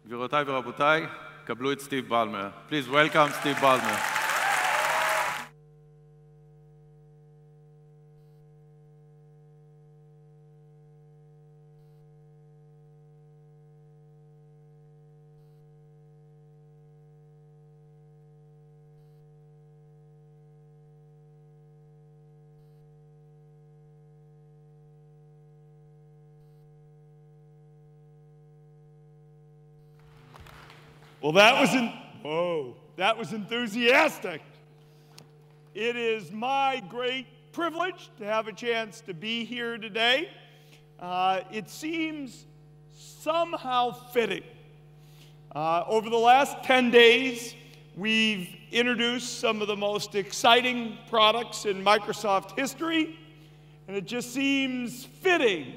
גבירותיי ורבותיי, קבלו את סטיב באלמר. Please welcome Steve Ballmer. Well, that was enthusiastic. It is my great privilege to have a chance to be here today. It seems somehow fitting. Over the last 10 days, we've introduced some of the most exciting products in Microsoft history, and it just seems fitting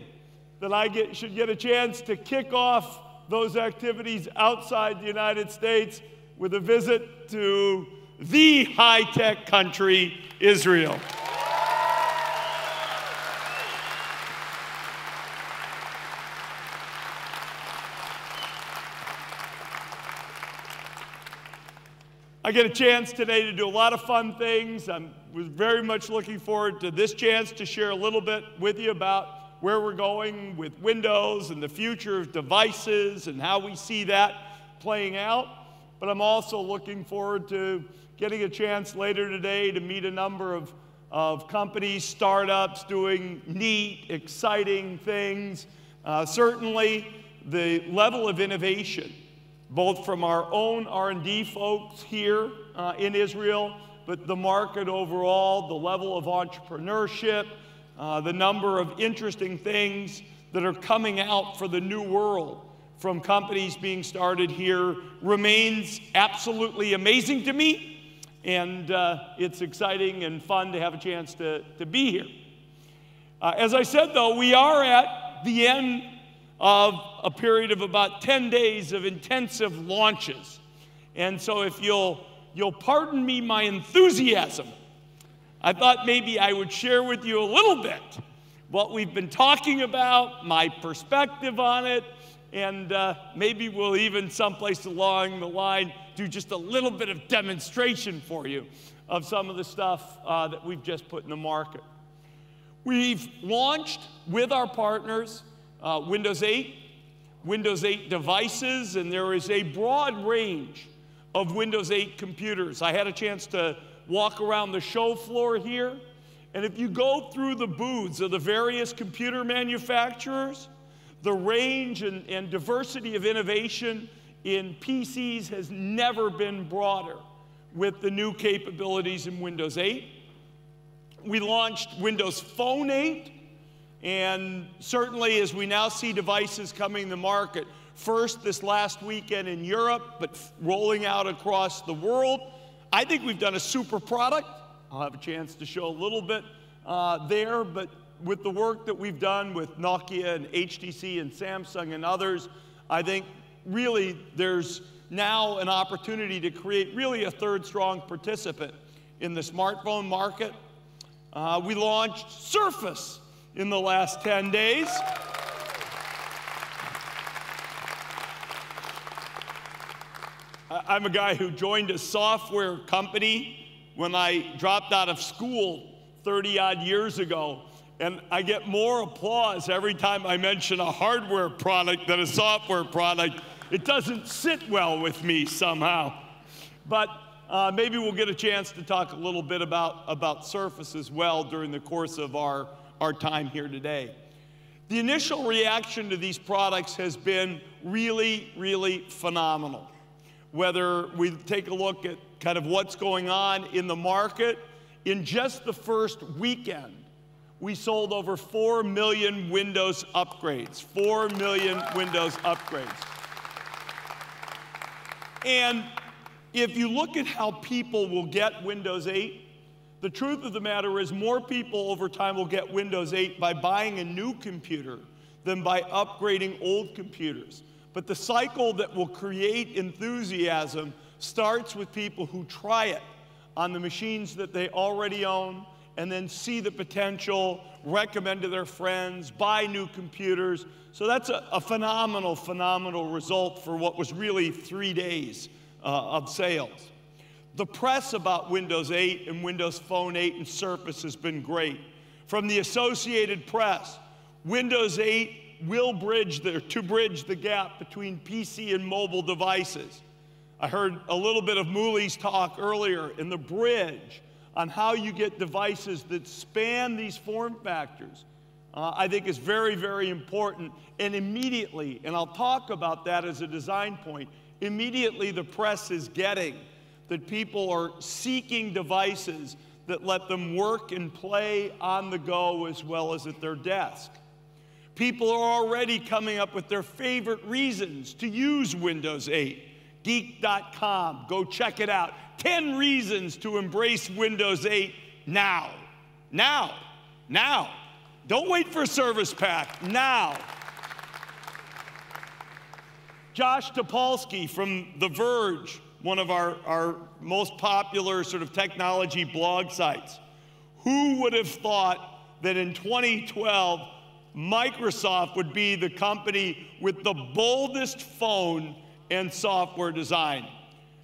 that I should get a chance to kick off those activities outside the United States with a visit to the high-tech country, Israel. I get a chance today to do a lot of fun things. I was very much looking forward to this chance to share a little bit with you about where we're going with Windows and the future of devices and how we see that playing out. But I'm also looking forward to getting a chance later today to meet a number of companies, startups doing neat, exciting things. Certainly the level of innovation, both from our own R&D folks here in Israel, but the market overall, the level of entrepreneurship, the number of interesting things that are coming out for the new world from companies being started here remains absolutely amazing to me. And it's exciting and fun to have a chance to be here. As I said, though, we are at the end of a period of about 10 days of intensive launches. And so if you'll pardon me my enthusiasm, I thought maybe I would share with you a little bit what we've been talking about, my perspective on it, and maybe we'll even someplace along the line do just a little bit of demonstration for you of some of the stuff that we've just put in the market. We've launched with our partners Windows 8, Windows 8 devices, and there is a broad range of Windows 8 computers. I had a chance to walk around the show floor here, and if you go through the booths of the various computer manufacturers, the range and diversity of innovation in PCs has never been broader with the new capabilities in Windows 8. We launched Windows Phone 8, and certainly as we now see devices coming to market, first this last weekend in Europe, but rolling out across the world, I think we've done a super product. I'll have a chance to show a little bit there, but with the work that we've done with Nokia and HTC and Samsung and others, I think really there's now an opportunity to create really a third strong participant in the smartphone market. We launched Surface in the last 10 days. I'm a guy who joined a software company when I dropped out of school 30-odd years ago, and I get more applause every time I mention a hardware product than a software product. It doesn't sit well with me somehow. But maybe we'll get a chance to talk a little bit about Surface as well during the course of our time here today. The initial reaction to these products has been really, really phenomenal. Whether we take a look at kind of what's going on in the market, in just the first weekend, we sold over 4 million Windows upgrades. 4 million Windows upgrades. And if you look at how people will get Windows 8, the truth of the matter is more people over time will get Windows 8 by buying a new computer than by upgrading old computers. But the cycle that will create enthusiasm starts with people who try it on the machines that they already own and then see the potential, recommend to their friends, buy new computers. So that's a phenomenal, phenomenal result for what was really 3 days of sales. The press about Windows 8 and Windows Phone 8 and Surface has been great. From the Associated Press, Windows 8 will bridge the gap between PC and mobile devices. I heard a little bit of Mooley's talk earlier in the bridge on how you get devices that span these form factors. I think is very, very important. And immediately, and I'll talk about that as a design point, immediately the press is getting that people are seeking devices that let them work and play on the go as well as at their desk. People are already coming up with their favorite reasons to use Windows 8. Geek.com, go check it out. 10 reasons to embrace Windows 8 now. Now. Now. Don't wait for a service pack. Now. Josh Topolsky from The Verge, one of our most popular sort of technology blog sites. Who would have thought that in 2012, Microsoft would be the company with the boldest phone and software design?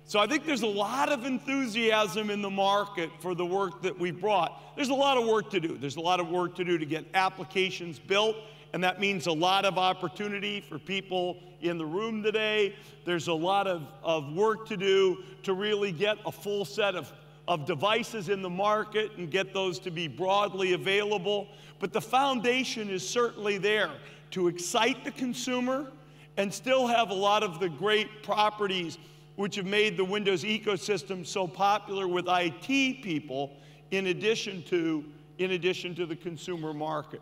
So I think there's a lot of enthusiasm in the market for the work that we brought. There's a lot of work to do. There's a lot of work to do to get applications built, and that means a lot of opportunity for people in the room today. There's a lot of work to do to really get a full set of devices in the market and get those to be broadly available. But the foundation is certainly there to excite the consumer and still have a lot of the great properties which have made the Windows ecosystem so popular with IT people in addition to the consumer market.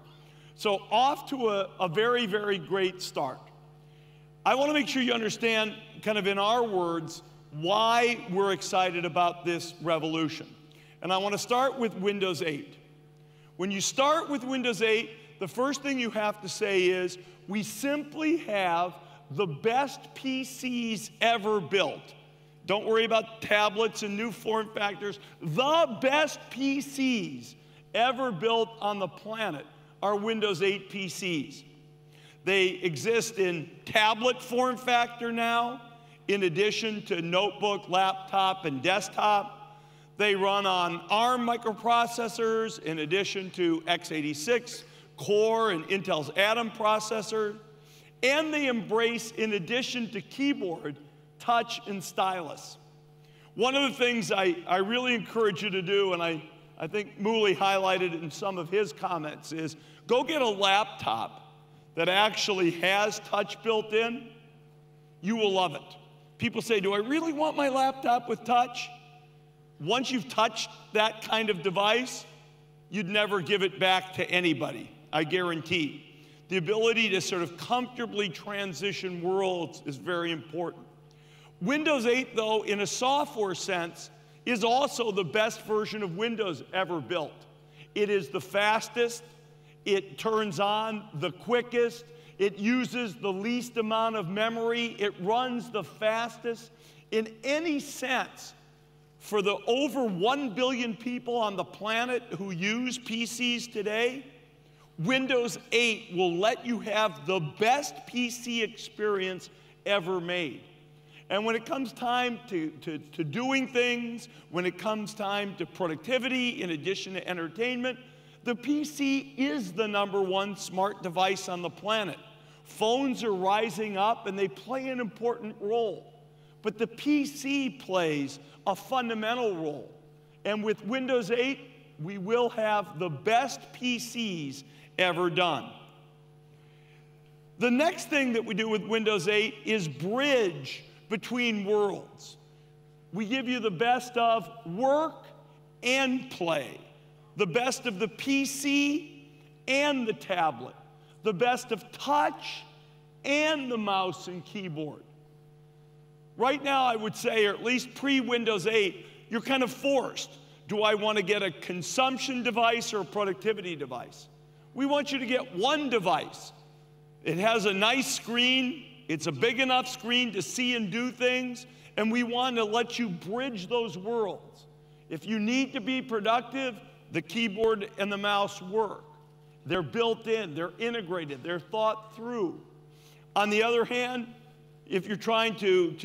So off to a very, very great start. I want to make sure you understand, kind of in our words, why we're excited about this revolution. And I want to start with Windows 8. When you start with Windows 8, the first thing you have to say is, we simply have the best PCs ever built. Don't worry about tablets and new form factors. The best PCs ever built on the planet are Windows 8 PCs. They exist in tablet form factor now, in addition to notebook, laptop, and desktop. They run on ARM microprocessors, in addition to x86 Core and Intel's Atom processor. And they embrace, in addition to keyboard, touch and stylus. One of the things I really encourage you to do, and I think Mooley highlighted it in some of his comments, is go get a laptop that actually has touch built in. You will love it. People say, do I really want my laptop with touch? Once you've touched that kind of device, you'd never give it back to anybody, I guarantee. The ability to sort of comfortably transition worlds is very important. Windows 8, though, in a software sense, is also the best version of Windows ever built. It is the fastest, it turns on the quickest, it uses the least amount of memory, it runs the fastest. In any sense, for the over 1 billion people on the planet who use PCs today, Windows 8 will let you have the best PC experience ever made. And when it comes time to doing things, when it comes time to productivity in addition to entertainment, the PC is the #1 smart device on the planet. Phones are rising up and they play an important role. But the PC plays a fundamental role. And with Windows 8, we will have the best PCs ever done. The next thing that we do with Windows 8 is bridge between worlds. We give you the best of work and play, the best of the PC and the tablet, the best of touch and the mouse and keyboard. Right now, I would say, or at least pre-Windows 8, you're kind of forced. Do I want to get a consumption device or a productivity device? We want you to get one device. It has a nice screen. It's a big enough screen to see and do things, and we want to let you bridge those worlds. If you need to be productive, the keyboard and the mouse work. They're built in, they're integrated, they're thought through. On the other hand, if you're trying to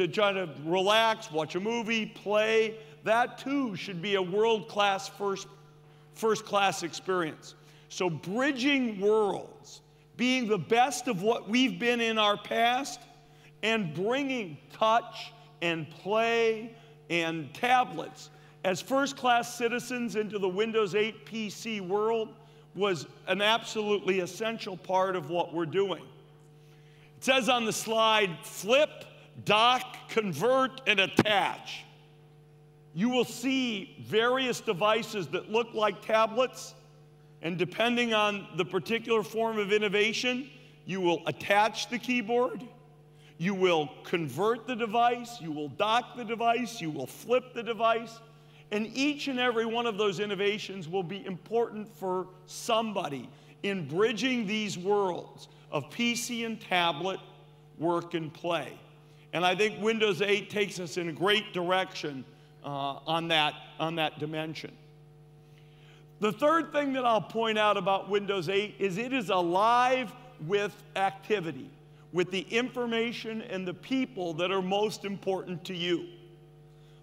relax, watch a movie, play, that too should be a world-class, first-class experience. So bridging worlds, being the best of what we've been in our past, and bringing touch and play and tablets as first-class citizens into the Windows 8 PC world was an absolutely essential part of what we're doing. It says on the slide, flip, dock, convert, and attach. You will see various devices that look like tablets, and depending on the particular form of innovation, you will attach the keyboard, you will convert the device, you will dock the device, you will flip the device, and each and every one of those innovations will be important for somebody in bridging these worlds of PC and tablet, work and play. And I think Windows 8 takes us in a great direction on that dimension. The third thing that I'll point out about Windows 8 is it is alive with activity, with the information and the people that are most important to you.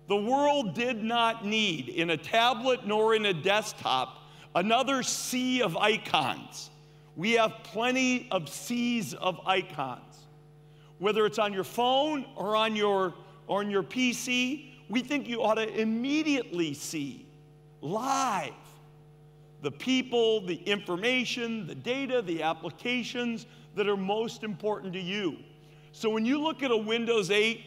The world did not need, in a tablet nor in a desktop, another sea of icons. We have plenty of seas of icons. Whether it's on your phone or on your PC, we think you ought to immediately see live the people, the information, the data, the applications that are most important to you. So when you look at a Windows 8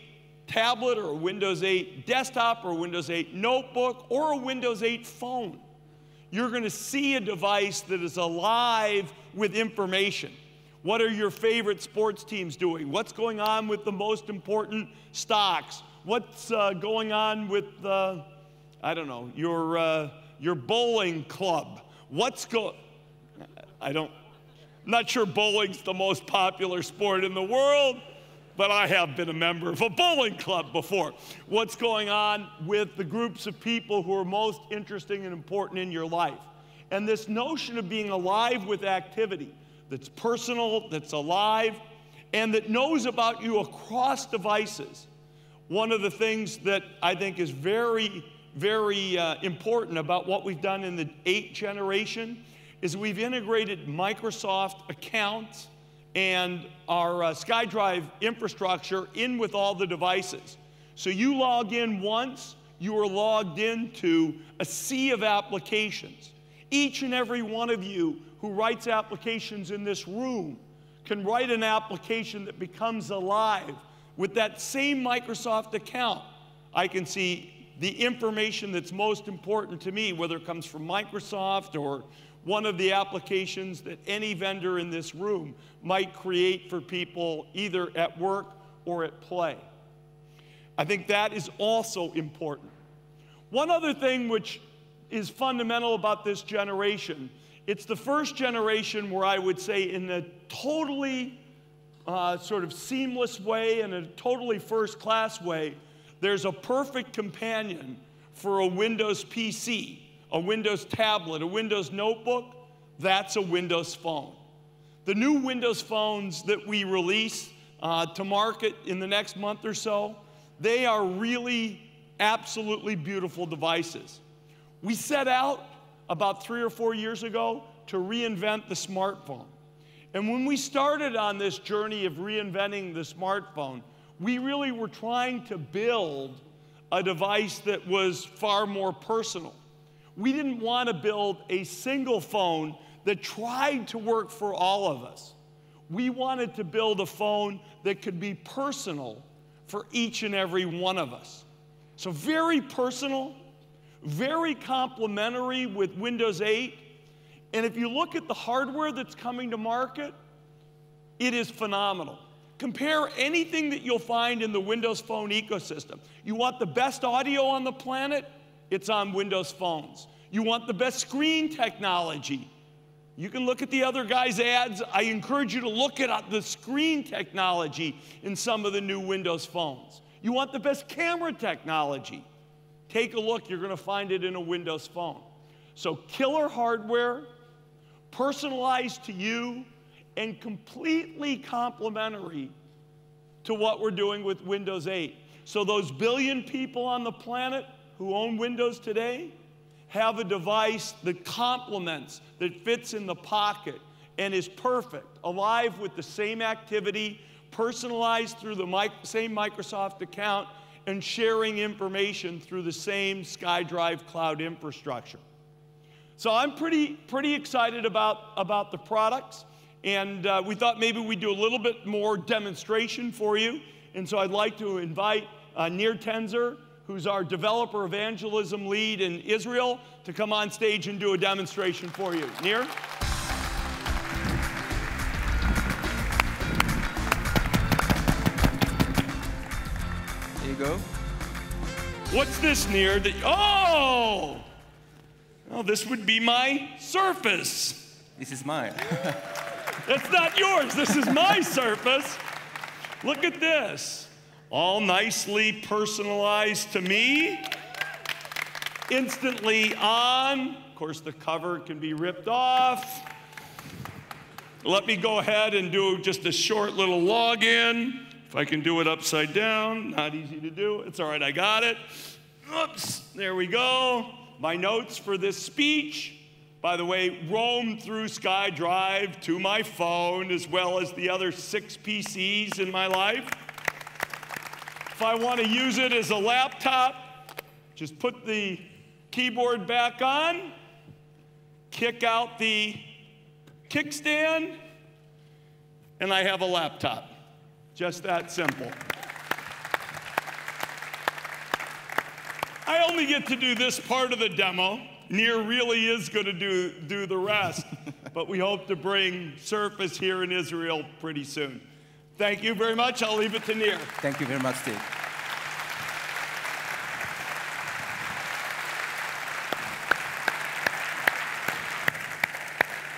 tablet or a Windows 8 desktop or a Windows 8 notebook or a Windows 8 phone, you're going to see a device that is alive with information. What are your favorite sports teams doing? What's going on with the most important stocks? What's going on with, I don't know, your bowling club? I'm not sure bowling's the most popular sport in the world, but I have been a member of a bowling club before. What's going on with the groups of people who are most interesting and important in your life? And this notion of being alive with activity that's personal, that's alive, and that knows about you across devices. One of the things that I think is very, very important about what we've done in the 8th generation is we've integrated Microsoft accounts and our SkyDrive infrastructure in with all the devices. So you log in once, you are logged into a sea of applications. Each and every one of you who writes applications in this room can write an application that becomes alive with that same Microsoft account. I can see the information that's most important to me, whether it comes from Microsoft or one of the applications that any vendor in this room might create for people either at work or at play. I think that is also important. One other thing which is fundamental about this generation, it's the first generation where I would say in a totally sort of seamless way and a totally first-class way, there's a perfect companion for a Windows PC, a Windows tablet, a Windows notebook. That's a Windows phone. The new Windows phones that we release to market in the next month or so, they are really absolutely beautiful devices. We set out about 3 or 4 years ago to reinvent the smartphone. And when we started on this journey of reinventing the smartphone, we really were trying to build a device that was far more personal. We didn't want to build a single phone that tried to work for all of us. We wanted to build a phone that could be personal for each and every one of us. So very personal, very complementary with Windows 8. And if you look at the hardware that's coming to market, it is phenomenal. Compare anything that you'll find in the Windows Phone ecosystem. You want the best audio on the planet? It's on Windows phones. You want the best screen technology? You can look at the other guys' ads. I encourage you to look at the screen technology in some of the new Windows phones. You want the best camera technology? Take a look. You're going to find it in a Windows phone. So killer hardware, personalized to you, and completely complementary to what we're doing with Windows 8. So those billion people on the planet who own Windows today have a device that complements, that fits in the pocket, and is perfect, alive with the same activity, personalized through the same Microsoft account, and sharing information through the same SkyDrive cloud infrastructure. So I'm pretty excited about the products, and we thought maybe we'd do a little bit more demonstration for you. And so I'd like to invite Nir Tenzer, who's our developer evangelism lead in Israel, to come on stage and do a demonstration for you. Nir? There you go. What's this, Nir? Oh! Well, this would be my Surface. This is mine. That's not yours. This is my Surface. Look at this. All nicely personalized to me. Instantly on. Of course, the cover can be ripped off. Let me go ahead and do just a short little login. If I can do it upside down, not easy to do. It's all right, I got it. Oops, there we go. My notes for this speech, by the way, roam through SkyDrive to my phone as well as the other 6 PCs in my life. If I want to use it as a laptop, just put the keyboard back on, kick out the kickstand, and I have a laptop. Just that simple. I only get to do this part of the demo. Nir really is going to do the rest, but we hope to bring Surface here in Israel pretty soon. Thank you very much. I'll leave it to Nir. Thank you very much, Steve.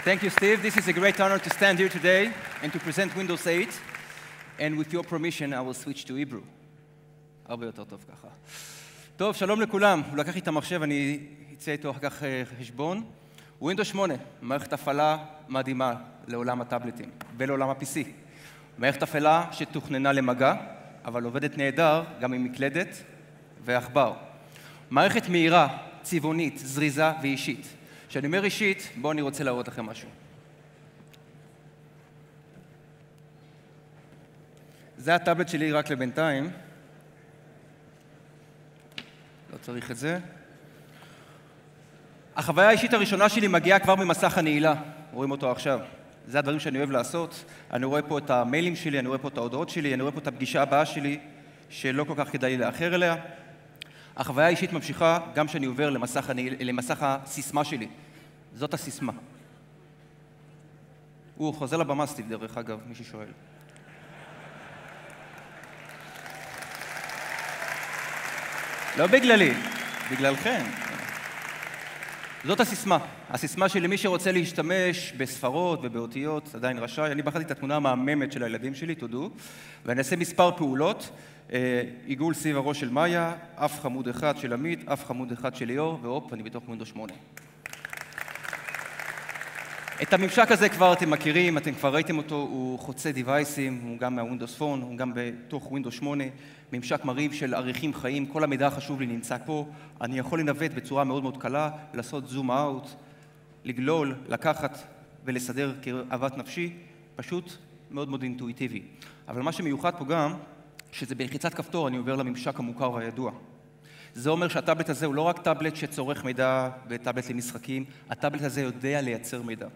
Thank you, Steve. This is a great honor to stand here today and to present Windows 8. And with your permission, I will switch to Hebrew. הרבה יותר טוב ככה. טוב, שלום לכולם. הוא לקח לי את המחשב, אני אצא איתו אחר כך חשבון. Windows 8, מערכת הפעלה מדהימה לעולם הטאבלטים ולעולם ה-PC. מערכת הפעלה שתוכננה למגע, אבל עובדת נהדר גם עם מקלדת ועכבר. מערכת מהירה, צבעונית, זריזה ואישית. כשאני אומר אישית, בואו אני רוצה להראות לכם משהו. זה הטאבלט שלי רק לבינתיים. לא צריך את זה. החוויה האישית הראשונה שלי מגיעה כבר ממסך הנעילה. רואים אותו עכשיו. זה הדברים שאני אוהב לעשות. אני רואה פה את המיילים שלי, אני רואה פה את ההודעות שלי, אני רואה פה את הפגישה הבאה שלי, שלא כל כך כדאי לי לאחר אליה. החוויה האישית ממשיכה גם כשאני עובר למסך הסיסמה שלי. זאת הסיסמה. הוא חוזר לבמה, סטיב, דרך אגב, מי ששואל. לא בגללי, בגללכם. זאת הסיסמה. הסיסמה שלי, מי שרוצה להשתמש בספרות ובאותיות, עדיין רשאי. אני בחרתי את התמונה המהממת של הילדים שלי, תודו, ואני אעשה מספר פעולות. עיגול סביב הראש של מאיה, אף חמוד אחד של עמית, אף חמוד אחד של ליאור, והופ, אני בתוך Windows 8. את הממשק הזה כבר אתם מכירים, אתם כבר ראיתם אותו, הוא חוצה דיווייסים, הוא גם מה-Windows Phone, הוא גם בתוך Windows 8, ממשק מריב של עריכים חיים, כל המידע החשוב לי נמצא פה, אני יכול לנווט בצורה מאוד מאוד קלה, לעשות זום אאוט, לגלול, לקחת ולסדר כאוות נפשי, פשוט מאוד מאוד אינטואיטיבי. אבל מה שמיוחד פה גם, שזה בלחיצת כפתור אני עובר לממשק המוכר והידוע. זה אומר שהטאבלט הזה הוא לא רק טאבלט שצורך מידע וטאבלט למשחקים, הטאבלט הזה יודע לייצר מידע.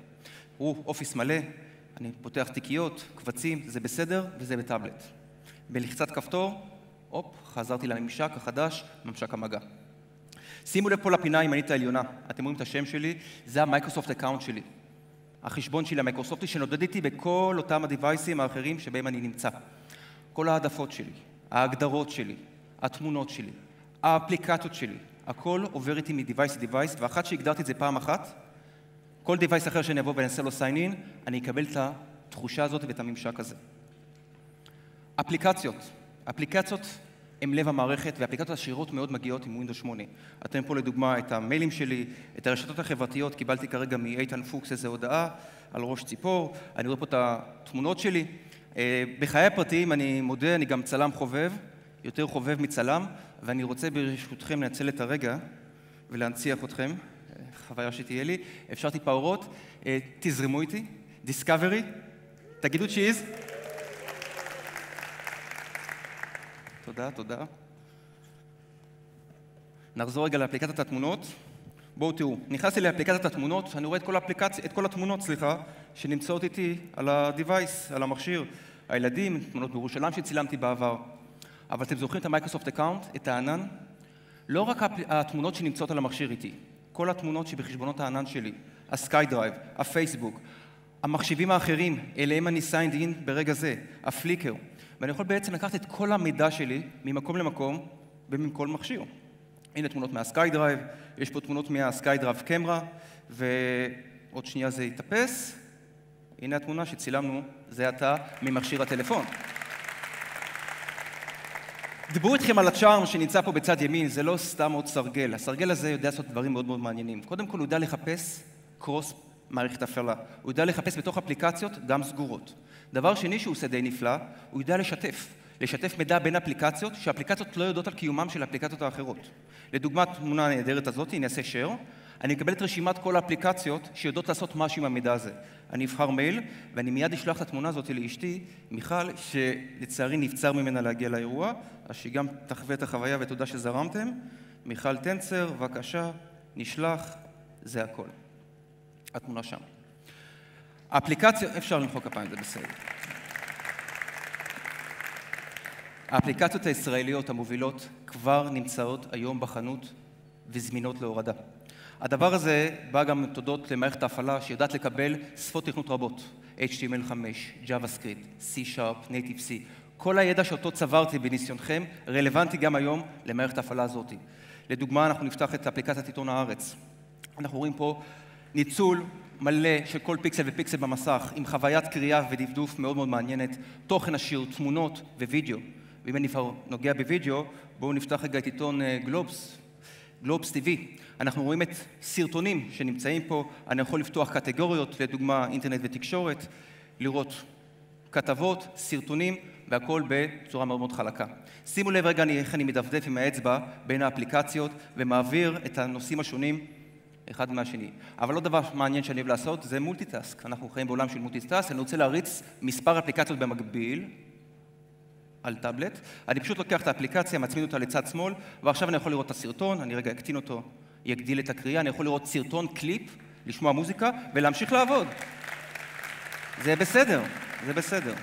הוא אופיס מלא, אני פותח תיקיות, קבצים, זה בסדר וזה בטאבלט. בלחיצת כפתור, הופ, חזרתי לממשק החדש, ממשק המגע. שימו לב פה לפינה הימנית העליונה, אתם רואים את השם שלי, זה המיקרוסופט אקאונט שלי. החשבון שלי המיקרוסופטי שנודד איתי בכל אותם הדיווייסים האחרים שבהם אני נמצא. כל העדפות שלי, ההגדרות שלי, התמונות שלי, האפליקציות שלי, הכל עובר איתי מדיווייס לדיווייס, ואחת שהגדרתי את זה פעם אחת, כל דיווייס אחר שאני אבוא ואנסה לו sign in, אני אקבל את התחושה הזאת ואת הממשק הזה. אפליקציות הם לב המערכת, והאפליקציות עשירות מאוד מגיעות עם ווינדוס 8. אתם פה לדוגמה את המיילים שלי, את הרשתות החברתיות, קיבלתי כרגע מאיתן פוקס איזו הודעה על ראש ציפור, אני רואה פה את התמונות שלי. בחיי הפרטיים אני מודה, אני גם צלם חובב, יותר חובב מצלם, ואני רוצה ברשותכם לנצל את הרגע ולהנציח אתכם, חוויה שתהיה לי. אפשר טיפה אורות, תזרמו איתי, דיסקאברי, תגידו צ'יז. תודה, תודה. נחזור רגע לאפליקציית התמונות. בואו תראו, נכנסתי לאפליקציית התמונות, אני רואה את כל התמונות, שנמצאות איתי על ה-device, על המכשיר. הילדים, תמונות בירושלים שצילמתי בעבר. אבל אתם זוכרים את המיקרוסופט אקאונט, את הענן? לא רק התמונות שנמצאות על המכשיר איתי, כל התמונות שבחשבונות הענן שלי, הסקיידרייב, הפייסבוק, המחשבים האחרים, אליהם אני signed in ברגע זה, הפליקר. ואני יכול בעצם לקחת את כל המידע שלי ממקום למקום ומכל מכשיר. הנה תמונות מהסקיידרייב, יש פה תמונות מהסקיידרייב קמרה, ועוד שנייה זה יתאפס. הנה התמונה שצילמנו, זה עתה ממכשיר הטלפון. דיברו איתכם על הצ'ארם שנמצא פה בצד ימין, זה לא סתם עוד סרגל. הסרגל הזה יודע לעשות דברים מאוד מאוד מעניינים. קודם כל הוא יודע לחפש קרוס מערכת הפעלה. הוא יודע לחפש בתוך אפליקציות גם סגורות. דבר שני שהוא עושה די נפלא, הוא יודע לשתף מידע בין אפליקציות, שהאפליקציות לא יודעות על קיומם של האפליקציות האחרות. לדוגמת, תמונה הנהדרת הזאת, אני אעשה share, אני אקבל את רשימת כל האפליקציות שיודעות לעשות משהו עם המידע הזה. אני אבחר מייל, ואני מיד אשלח את התמונה הזאת לאשתי, מיכל, שלצערי נבצר ממנה להגיע לאירוע, אז שהיא גם תחווה את החוויה ותודה שזרמתם. מיכל טנצר, בבקשה, נשלח, זה הכל. התמונה שם. האפליקציה, אפשר למחוק הפעם, זה בסדר. האפליקציות הישראליות המובילות כבר נמצאות היום בחנות וזמינות להורדה. הדבר הזה בא גם תודות למערכת ההפעלה שיודעת לקבל שפות תכנות רבות, HTML5, JavaScript, C#, Native C. כל הידע שאותו צברתי בניסיונכם רלוונטי גם היום למערכת ההפעלה הזאת. לדוגמה, אנחנו נפתח את אפליקציית עיתון הארץ. אנחנו רואים פה ניצול מלא של כל פיקסל ופיקסל במסך, עם חוויית קריאה ודפדוף מאוד מאוד מעניינת, תוכן עשיר, תמונות ווידאו. ואם אני כבר נוגע בווידאו, בואו נפתח רגע את עיתון גלובס TV. אנחנו רואים את סרטונים שנמצאים פה, אני יכול לפתוח קטגוריות, לדוגמה אינטרנט ותקשורת, לראות כתבות, סרטונים, והכל בצורה מאוד מאוד חלקה. שימו לב רגע איך אני מדפדף עם האצבע בין האפליקציות ומעביר את הנושאים השונים אחד מהשני. אבל לא דבר מעניין שאני אוהב לעשות, זה מולטיטאסק. אנחנו חיים בעולם של מולטיטאסק, אני רוצה להריץ מספר אפליקציות במקביל על טאבלט. אני פשוט לוקח את האפליקציה, מצמיד אותה לצד שמאל, ועכשיו אני יכול לראות את הסרטון, אני רגע אקטין אותו, יגדיל את הקריאה, אני יכול לראות סרטון, קליפ, לשמוע מוזיקה ולהמשיך לעבוד. זה בסדר, זה בסדר.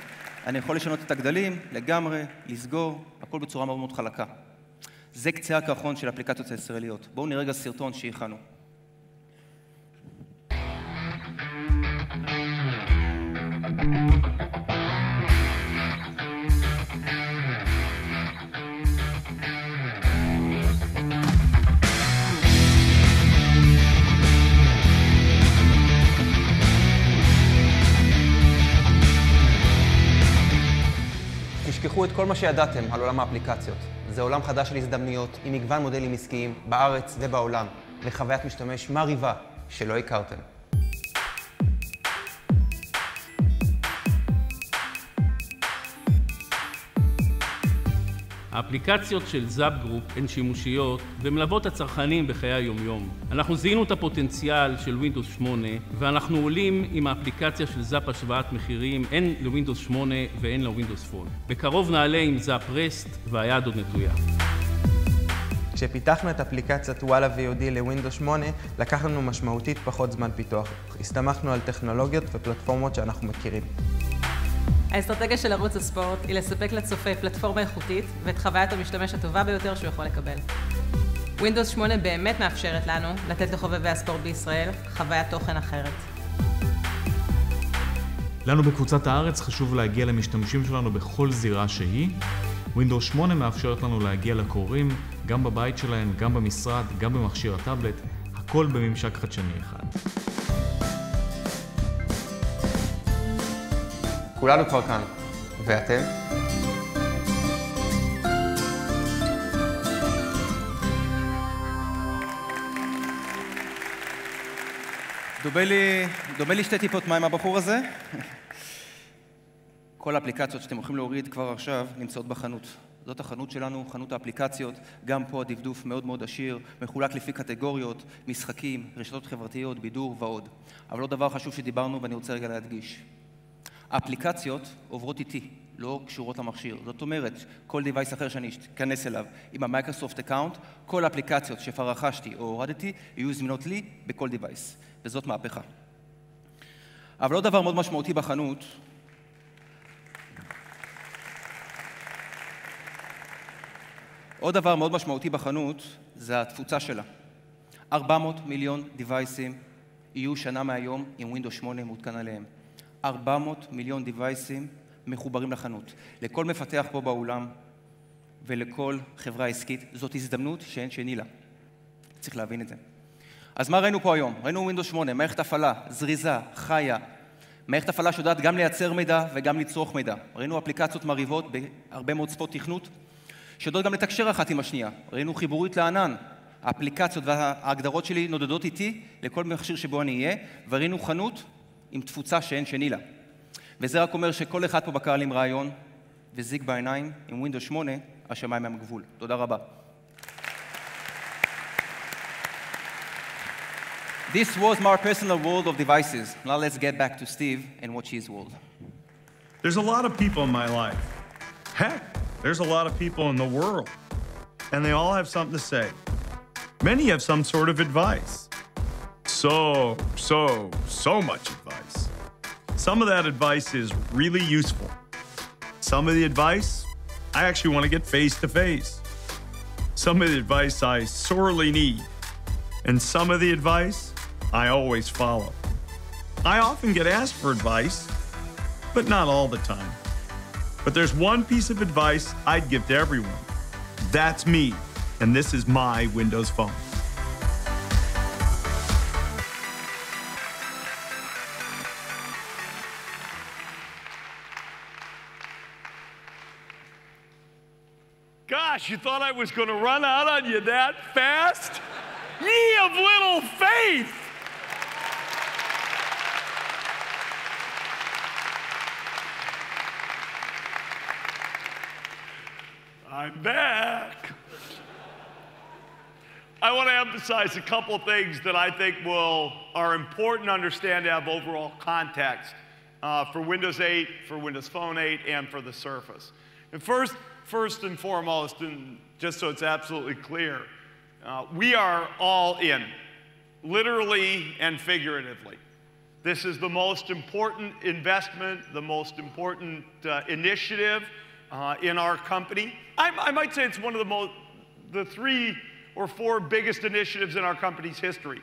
אני יכול לשנות את הגדלים, לגמרי, לסגור, הכל בצורה מאוד מאוד חלקה. זה קצה הקרחון של האפליקציות הישראליות. בואו נראה רגע סרטון שהכנו. תשכחו את כל מה שידעתם על עולם האפליקציות. זה עולם חדש של הזדמנויות עם מגוון מודלים עסקיים בארץ ובעולם, וחוויית משתמש מרהיבה שלא הכרתם. האפליקציות של זאפ גרופ הן שימושיות ומלוות הצרכנים בחיי היומיום. אנחנו זיהינו את הפוטנציאל של ווינדוס 8 ואנחנו עולים עם האפליקציה של זאפ השוואת מחירים הן לווינדוס 8 והן לווינדוס פון. בקרוב נעלה עם זאפ רסט והיד עוד נטויה. כשפיתחנו את אפליקציית וואלה VOD לווינדוס 8, לקח לנו משמעותית פחות זמן פיתוח. הסתמכנו על טכנולוגיות ופלטפורמות שאנחנו מכירים. האסטרטגיה של ערוץ הספורט היא לספק לצופה פלטפורמה איכותית ואת חוויית המשתמש הטובה ביותר שהוא יכול לקבל. ווינדוס 8 באמת מאפשרת לנו לתת לחובבי הספורט בישראל חוויית תוכן אחרת. לנו בקבוצת הארץ חשוב להגיע למשתמשים שלנו בכל זירה שהיא. ווינדוס 8 מאפשרת לנו להגיע לקוראים גם בבית שלהם, גם במשרד, גם במכשיר הטאבלט, הכל בממשק חדשני אחד. כולנו כבר כאן, ואתם? דומה לי שתי טיפות מים הבחור הזה. כל האפליקציות שאתם יכולים להוריד כבר עכשיו נמצאות בחנות. זאת החנות שלנו, חנות האפליקציות. גם פה הדפדוף מאוד מאוד עשיר, מחולק לפי קטגוריות, משחקים, רשתות חברתיות, בידור ועוד. אבל לא דבר חשוב שדיברנו ואני רוצה רגע להדגיש. האפליקציות עוברות איתי, לא קשורות למכשיר. זאת אומרת, כל דיווייס אחר שאני אכנס אליו עם המיקרוסופט אקאונט, כל האפליקציות שכבר רכשתי או הורדתי יהיו זמינות לי בכל דיווייס. וזאת מהפכה. אבל עוד דבר מאוד משמעותי בחנות, זה התפוצה שלה. 400 מיליון דיווייסים יהיו שנה מהיום עם Windows 8 מעודכן עליהם. 400 מיליון דיווייסים מחוברים לחנות. לכל מפתח פה באולם ולכל חברה עסקית, זאת הזדמנות שאין שני לה. צריך להבין את זה. אז מה ראינו פה היום? ראינו Windows 8, מערכת הפעלה, זריזה, חיה, מערכת הפעלה שיודעת גם לייצר מידע וגם לצרוך מידע. ראינו אפליקציות מריבות בהרבה מאוד שפות תכנות, שיודעות גם לתקשר אחת עם השנייה. ראינו חיבוריות לענן. האפליקציות וההגדרות שלי נודדות איתי לכל מכשיר שבו אני אהיה, וראינו חנות עם תפוצה שאין שני לה. וזה רק אומר שכל אחד פה בקהל עם רעיון, וזיג בעיניים, עם Windows 8, השמיים הם הגבול. תודה רבה. This was my personal world of devices. Now let's get back to Steve and watch his world. There's a lot of people in my life. Heck, there's a lot of people in the world. And they all have something to say. Many have some sort of advice. So much advice. Some of that advice is really useful. Some of the advice, I actually want to get face to face. Some of the advice I sorely need. And some of the advice I always follow. I often get asked for advice, but not all the time. But there's one piece of advice I'd give to everyone. That's me, and this is my Windows Phone. Gosh, you thought I was going to run out on you that fast? Ye of little faith! I'm back. I want to emphasize a couple things that I think are important to understand to have overall context for Windows 8, for Windows Phone 8, and for the Surface. And first and foremost, and just so it's absolutely clear, we are all in, literally and figuratively. This is the most important investment, the most important initiative in our company. I might say it's one of the 3 or 4 biggest initiatives in our company's history.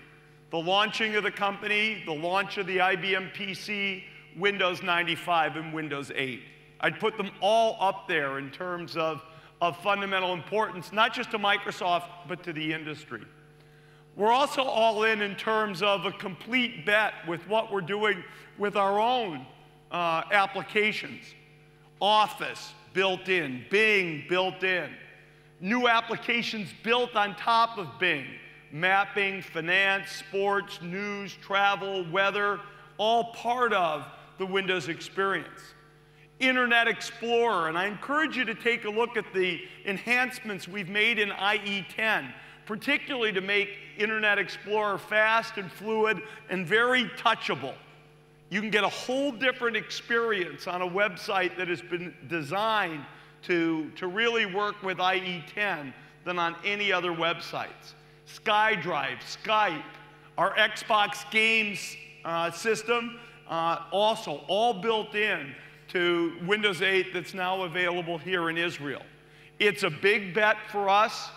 The launching of the company, the launch of the IBM PC, Windows 95, and Windows 8. I'd put them all up there in terms of fundamental importance, not just to Microsoft, but to the industry. We're also all in terms of a complete bet with what we're doing with our own applications. Office built in, Bing built in, new applications built on top of Bing, mapping, finance, sports, news, travel, weather, all part of the Windows experience. Internet Explorer, and I encourage you to take a look at the enhancements we've made in IE10, particularly to make Internet Explorer fast and fluid and very touchable. You can get a whole different experience on a website that has been designed to really work with IE10 than on any other websites. SkyDrive, Skype, our Xbox Games system, also all built in to Windows 8 that's now available here in Israel. It's a big bet for us.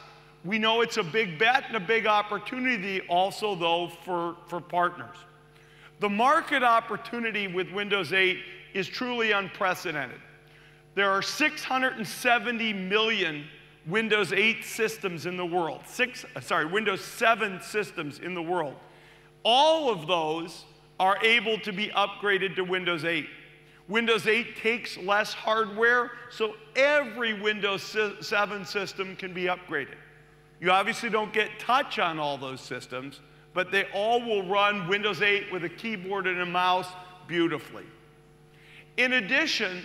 We know it's a big bet and a big opportunity also, though, for partners. The market opportunity with Windows 8 is truly unprecedented. There are 670 million Windows 8 systems in the world. Windows 7 systems in the world. All of those are able to be upgraded to Windows 8. Windows 8 takes less hardware, so every Windows 7 system can be upgraded. You obviously don't get touch on all those systems, but they all will run Windows 8 with a keyboard and a mouse beautifully. In addition,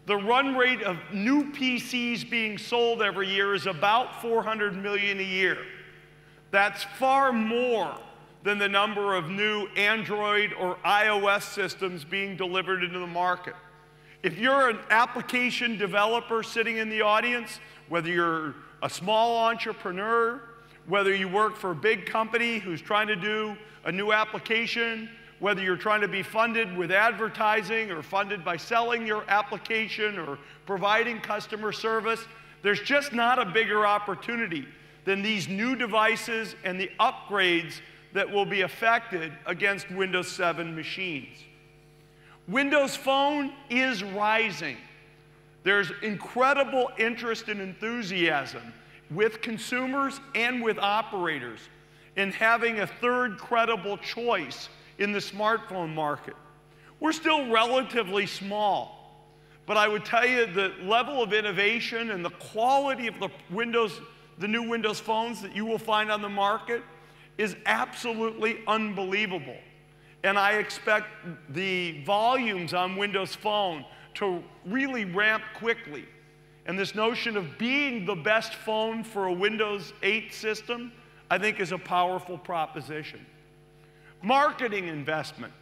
the run rate of new PCs being sold every year is about 400 million a year. That's far more than the number of new Android or iOS systems being delivered into the market. If you're an application developer sitting in the audience, whether you're a small entrepreneur, whether you work for a big company who's trying to do a new application, whether you're trying to be funded with advertising or funded by selling your application or providing customer service, there's just not a bigger opportunity than these new devices and the upgrades that will be affected against Windows 7 machines. Windows Phone is rising. There's incredible interest and enthusiasm with consumers and with operators in having a third credible choice in the smartphone market. We're still relatively small, but I would tell you the level of innovation and the quality of the new Windows phones that you will find on the market is absolutely unbelievable. And I expect the volumes on Windows Phone to really ramp quickly. And this notion of being the best phone for a Windows 8 system, I think is a powerful proposition. Marketing investment.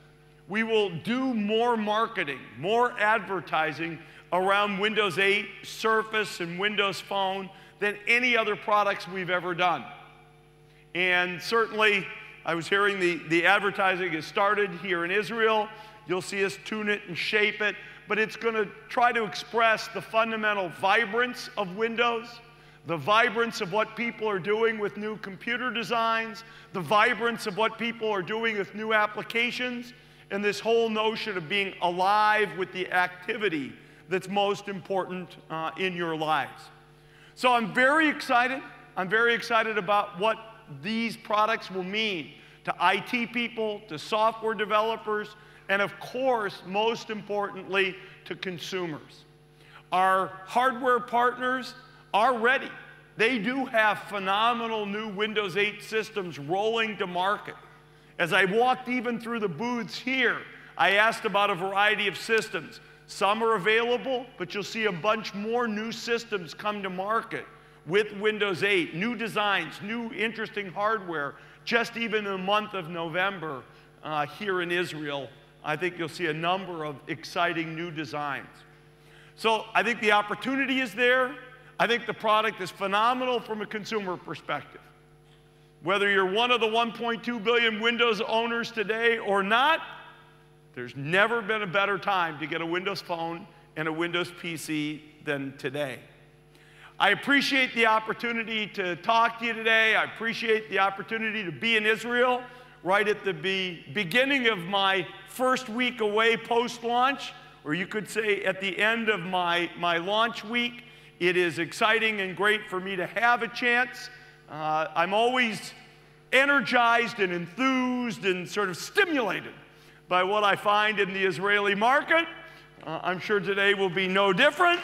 We will do more marketing, more advertising around Windows 8, Surface, and Windows Phone than any other products we've ever done. And certainly, I was hearing the advertising has started here in Israel. You'll see us tune it and shape it, but it's going to try to express the fundamental vibrance of Windows, the vibrance of what people are doing with new computer designs, the vibrance of what people are doing with new applications, and this whole notion of being alive with the activity that's most important in your lives. So I'm very excited. I'm very excited about what these products will mean to IT people, to software developers, and of course, most importantly, to consumers. Our hardware partners are ready. They do have phenomenal new Windows 8 systems rolling to market. As I walked even through the booths here, I asked about a variety of systems. Some are available, but you'll see a bunch more new systems come to market with Windows 8, new designs, new interesting hardware, just even in the month of November here in Israel. I think you'll see a number of exciting new designs. So I think the opportunity is there. I think the product is phenomenal from a consumer perspective. Whether you're one of the 1.2 billion Windows owners today or not, there's never been a better time to get a Windows Phone and a Windows PC than today. I appreciate the opportunity to talk to you today. I appreciate the opportunity to be in Israel right at the beginning of my first week away post-launch, or you could say at the end of my launch week. It is exciting and great for me to have a chance. I'm always energized and enthused and sort of stimulated by what I find in the Israeli market. I'm sure today will be no different.